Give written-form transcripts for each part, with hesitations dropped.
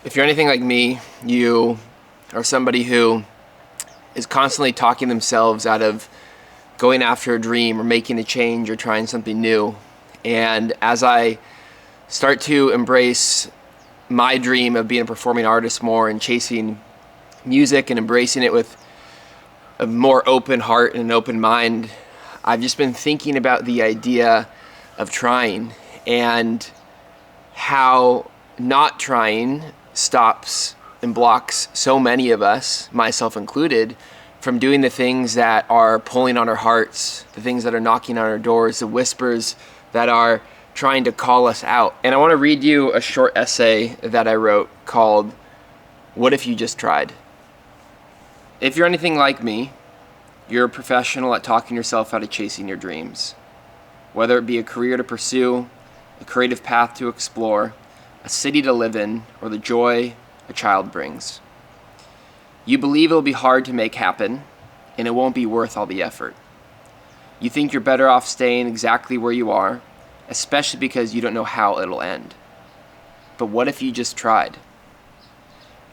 If you're anything like me, you are somebody who is constantly talking themselves out of going after a dream or making a change or trying something new. And as I start to embrace my dream of being a performing artist more and chasing music and embracing it with a more open heart and an open mind, I've just been thinking about the idea of trying and how not trying stops and blocks so many of us, myself included, from doing the things that are pulling on our hearts, the things that are knocking on our doors, the whispers that are trying to call us out. And I want to read you a short essay that I wrote called, "What If You Just Tried?" If you're anything like me, you're a professional at talking yourself out of chasing your dreams. Whether it be a career to pursue, a creative path to explore, a city to live in, or the joy a child brings. You believe it'll be hard to make happen, and it won't be worth all the effort. You think you're better off staying exactly where you are, especially because you don't know how it'll end. But what if you just tried?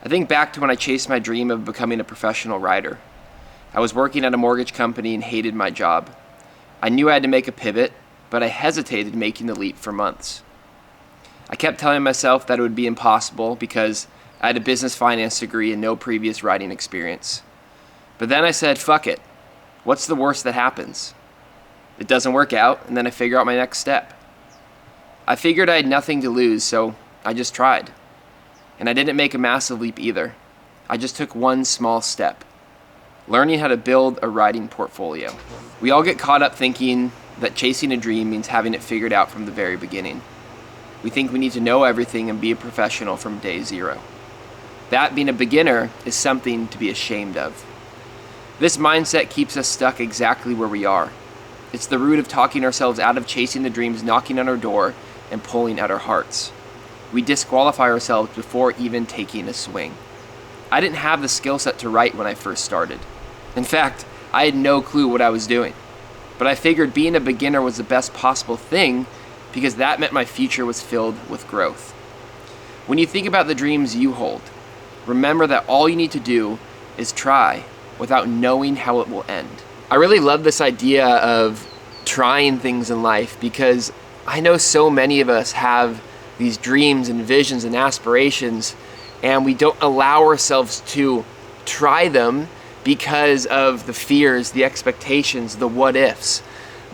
I think back to when I chased my dream of becoming a professional writer. I was working at a mortgage company and hated my job. I knew I had to make a pivot, but I hesitated making the leap for months. I kept telling myself that it would be impossible because I had a business finance degree and no previous writing experience. But then I said, fuck it. What's the worst that happens? It doesn't work out, and then I figure out my next step. I figured I had nothing to lose, so I just tried. And I didn't make a massive leap either. I just took one small step. Learning how to build a writing portfolio. We all get caught up thinking that chasing a dream means having it figured out from the very beginning. We think we need to know everything and be a professional from day zero. That, being a beginner, is something to be ashamed of. This mindset keeps us stuck exactly where we are. It's the root of talking ourselves out of chasing the dreams knocking on our door and pulling at our hearts. We disqualify ourselves before even taking a swing. I didn't have the skill set to write when I first started. In fact, I had no clue what I was doing. But I figured being a beginner was the best possible thing because that meant my future was filled with growth. When you think about the dreams you hold, remember that all you need to do is try without knowing how it will end. I really love this idea of trying things in life because I know so many of us have these dreams and visions and aspirations, and we don't allow ourselves to try them because of the fears, the expectations, the what ifs.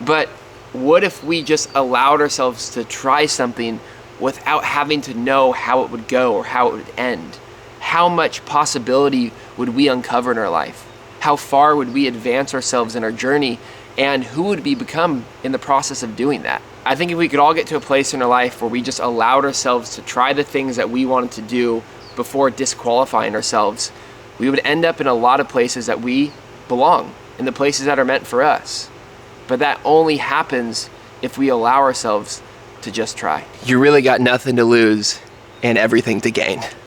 But what if we just allowed ourselves to try something without having to know how it would go or how it would end? How much possibility would we uncover in our life? How far would we advance ourselves in our journey? And who would we become in the process of doing that? I think if we could all get to a place in our life where we just allowed ourselves to try the things that we wanted to do before disqualifying ourselves, we would end up in a lot of places that we belong, in the places that are meant for us. But that only happens if we allow ourselves to just try. You really got nothing to lose and everything to gain.